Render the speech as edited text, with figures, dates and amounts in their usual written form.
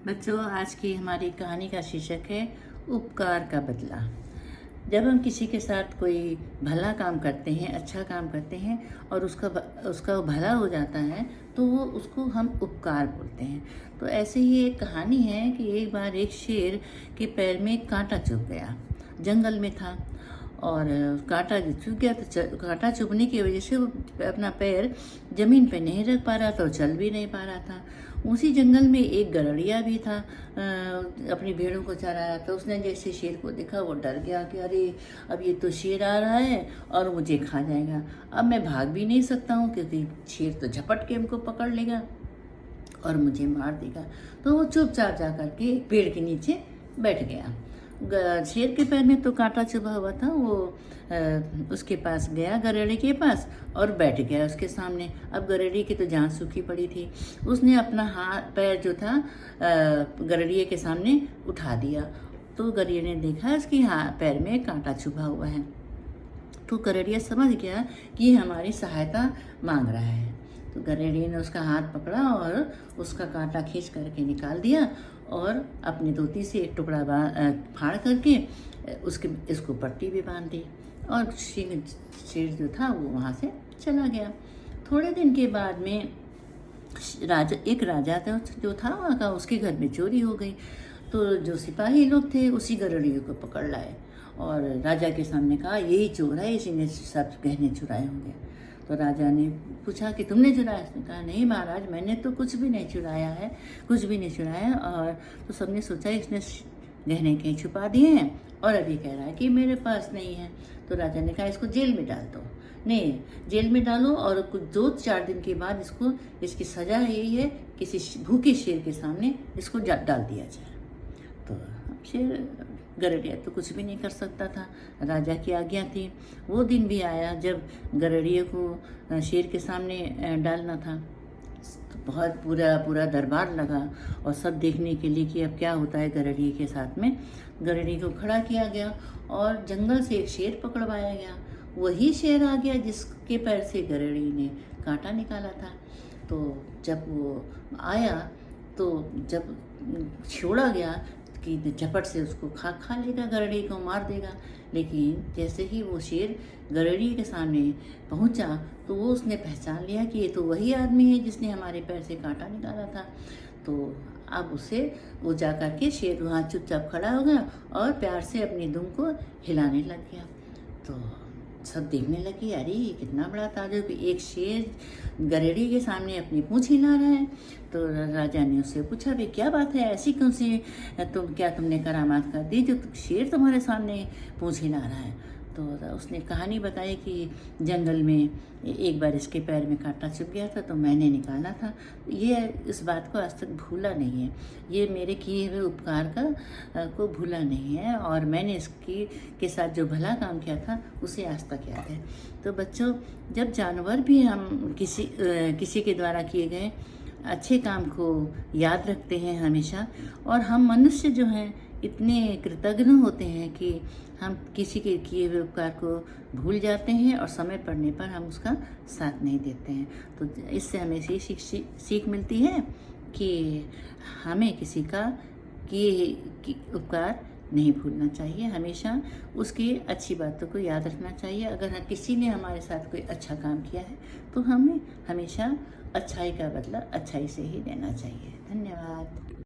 बच्चों, आज की हमारी कहानी का शीर्षक है उपकार का बदला। जब हम किसी के साथ कोई भला काम करते हैं, अच्छा काम करते हैं और उसका भला हो जाता है तो वो उसको हम उपकार बोलते हैं। तो ऐसे ही एक कहानी है कि एक बार एक शेर के पैर में कांटा चुभ गया। जंगल में था और कांटा चुभ गया तो कांटा चुभने की वजह से वो अपना पैर ज़मीन पे नहीं रख पा रहा था और चल भी नहीं पा रहा था। उसी जंगल में एक गड़रिया भी था, अपनी भेड़ों को चरा रहा था। उसने जैसे शेर को देखा वो डर गया कि अरे अब ये तो शेर आ रहा है और मुझे खा जाएगा। अब मैं भाग भी नहीं सकता हूँ क्योंकि शेर तो झपट के हमको पकड़ लेगा और मुझे मार देगा। तो वो चुपचाप जा करके एक पेड़ के नीचे बैठ गया। शेर के पैर में तो कांटा चुभा हुआ था। वो उसके पास गया, गरेड़ी के पास, और बैठ गया उसके सामने। अब गरेड़ी की तो जान सूखी पड़ी थी। उसने अपना हाथ पैर जो था गरेड़िए के सामने उठा दिया। तो गरेड़िए ने देखा इसके पैर में कांटा चुभा हुआ है। तो गरेड़िया समझ गया कि ये हमारी सहायता मांग रहा है। तो गरेड़िए ने उसका हाथ पकड़ा और उसका कांटा खींच करके निकाल दिया और अपनी धोती से एक टुकड़ा फाड़ करके इसको पट्टी भी बांध दी और शेर जो था वो वहाँ से चला गया। थोड़े दिन के बाद में एक राजा था जो था वहाँ का, उसके घर में चोरी हो गई। तो जो सिपाही लोग थे उसी गरेड़िए को पकड़ लाए और राजा के सामने कहा यही चोर है, इसी ने सब गहने चुराए होंगे। तो राजा ने पूछा कि तुमने चुराया? उसने कहा नहीं महाराज, मैंने तो कुछ भी नहीं चुराया है, कुछ भी नहीं चुराया। और तो सबने सोचा इसने गहने कहीं छुपा दिए हैं और अभी कह रहा है कि मेरे पास नहीं है। तो राजा ने कहा इसको जेल में डाल दो। नहीं, जेल में डालो और कुछ 2-4 दिन के बाद इसकी सज़ा यही है किसी भूखे शेर के सामने इसको डाल दिया जाए। तो शेर गरेड़िया तो कुछ भी नहीं कर सकता था, राजा की आज्ञा थी। वो दिन भी आया जब गरेड़िए को शेर के सामने डालना था। तो बहुत पूरा दरबार लगा और सब देखने के लिए कि अब क्या होता है गरेड़िए के साथ में। गरेड़िए को खड़ा किया गया और जंगल से एक शेर पकड़वाया गया। वही शेर आ गया जिसके पैर से गरेड़िए ने कांटा निकाला था। तो जब वो आया तो जब छोड़ा गया कि झपट से उसको खा लेगा, गरेड़ी को मार देगा। लेकिन जैसे ही वो शेर गरेड़ी के सामने पहुंचा तो वो उसने पहचान लिया कि ये तो वही आदमी है जिसने हमारे पैर से कांटा निकाला था। तो अब उसे वो जा कर के शेर वहाँ चुपचाप खड़ा हो गया और प्यार से अपनी दुम को हिलाने लग गया। तो सब देखने लगे, अरे ये कितना बड़ा ताजुब, एक शेर गरेड़ी के सामने अपनी पूंछ हिला रहा है। तो राजा ने उससे पूछा भाई क्या बात है, ऐसी कौन सी तुमने करामात कर दी जो शेर तुम्हारे सामने पूंछ हिला रहा है? तो उसने कहानी बताई कि जंगल में एक बार इसके पैर में कांटा चुभ गया था तो मैंने निकाला था। ये इस बात को आज तक भूला नहीं है, ये मेरे किए हुए उपकार को भूला नहीं है और मैंने इसकी के साथ जो भला काम किया था उसे आज तक याद है। तो बच्चों, जब जानवर भी हम किसी के द्वारा किए गए अच्छे काम को याद रखते हैं हमेशा, और हम मनुष्य जो हैं इतने कृतज्ञ होते हैं कि हम किसी के किए हुए उपकार को भूल जाते हैं और समय पड़ने पर हम उसका साथ नहीं देते हैं। तो इससे हमें सीख मिलती है कि हमें किसी का किए उपकार नहीं भूलना चाहिए, हमेशा उसकी अच्छी बातों को याद रखना चाहिए। अगर किसी ने हमारे साथ कोई अच्छा काम किया है तो हमें हमेशा अच्छाई का बदला अच्छाई से ही देना चाहिए। धन्यवाद।